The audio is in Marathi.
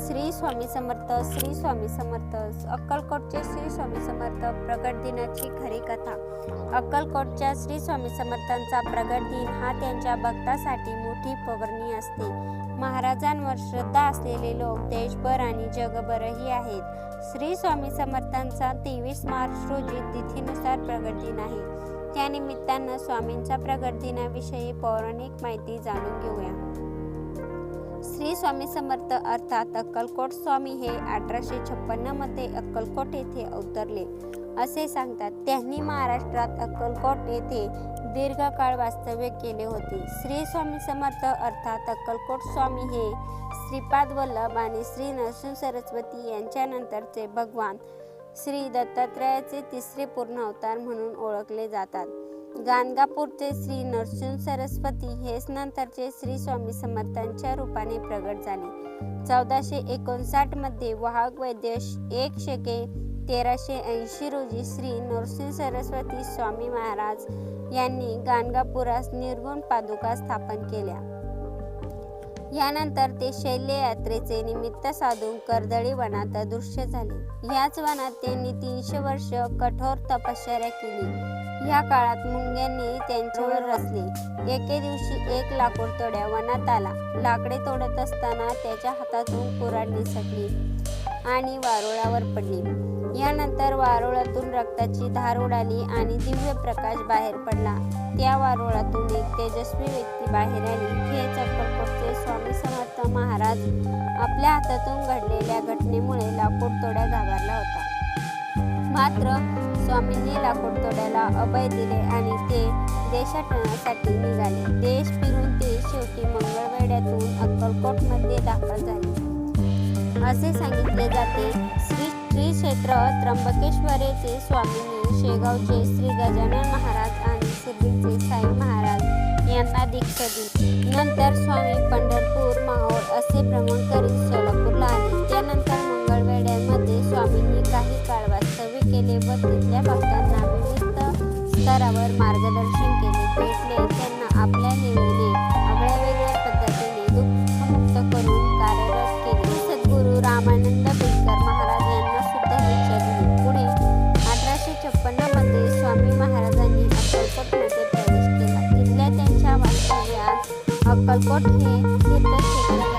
श्री स्वामी समर्थ. श्री स्वामी समर्थ. अक्कलकोटचे श्री स्वामी समर्थ प्रगट दिनाची खरी कथा. अक्कलकोटच्या श्री स्वामी समर्थांचा प्रगट दिन हा त्यांच्या भक्तासाठी मोठी पर्वणी असते. महाराजांवर श्रद्धा असलेले लोक देशभर आणि जगभरही आहेत. श्री स्वामी समर्थांचा 23 मार्च रोजी तिथीनुसार प्रगट दिन आहे. त्यानिमित्तानं स्वामींच्या प्रगट दिनाविषयी पौराणिक माहिती जाणून घेऊया. श्री स्वामी समर्थ अर्थात अक्कलकोट स्वामी हे 1856 मध्ये अक्कलकोट येथे अवतरले असे सांगतात. त्यांनी महाराष्ट्रात अक्कलकोट येथे दीर्घकाळ वास्तव्य केले होते. श्री स्वामी समर्थ अर्थात अक्कलकोट स्वामी हे श्रीपाद वल्लभ आणि श्री नरसिंह सरस्वती यांच्यानंतरचे भगवान श्री दत्तात्रयाचे तिसरे पूर्ण अवतार म्हणून ओळखले जातात. गाणगापूरचे श्री नरसिंह सरस्वती हेच नंतरचे श्री स्वामी समर्थांच्या रूपाने प्रगट झाले. 1459 मध्ये वाहक वैद्य 1 शके 1380 रोजी श्री नरसिंह सरस्वती स्वामी महाराज यांनी गाणगापुरास निर्गुण पादुका स्थापन केल्या. यानंतर ते शैल्य यात्रेचे निमित्त साधून कर्दळी वनात अदृश्य झाले. याच वनात त्यांनी 300 वर्ष कठोर तपश्चर्या केली. या काळात मुंग्यांनी त्यांच्यावर रचले. एके दिवशी एक लाकूड तोड्या वनात आला. लाकडे तोडत असताना त्याच्या हातातून कुऱ्हाड निसटली आणि वारुळावर पडली. यानंतर वारुळातून रक्ताची धार उडाली आणि दिव्य प्रकाश बाहेर पडला. त्या वारुळातून एक तेजस्वी व्यक्ती बाहेर आली. हेच अक्कलकोटचे स्वामी समर्थ महाराज. आपल्या हातातून घडलेल्या घटनेमुळे लाकूड तोड्या घाबरला होता. मात्र स्वामींनी लाकूड तोड्याला अभय दिले आणि ते देशाटनासाठी निघाले. देश फिरून ते शेवटी मंगळवेढ्यातून अक्कलकोटमध्ये दाखल झाले असे सांगितले जाते. श्री क्षेत्र त्र्यंबकेश्वरचे स्वामींनी शेगावचे श्री गजानन महाराज आणि शिर्डीचे साई महाराज यांना दीक्षा दिली. नंतर स्वामी पंढरपूर, माहोळ असे भ्रमण करीत सोलापूरला आले. त्यानंतर मंगळवेढ्यामध्ये स्वामींनी काही काळ वास्तव्य केले व तिथल्या भक्तांना विविध स्तरावर मार्गदर्शन केले. भेटले त्यांना आपल्या निवेने आगळ्यावेगळ्या पद्धतीने दुःखमुक्त करून कार्यरत केले. सद्गुरू रामानंद पेडकर महाराज यांना सुद्धा दीक्षा दिली. पुढे 1856 मध्ये स्वामी महाराजांनी अक्कलकोटमध्ये प्रवेश केला. तिथल्या त्यांच्या वास्तव्यात अक्कलकोट हे तीर्थक्षेत्र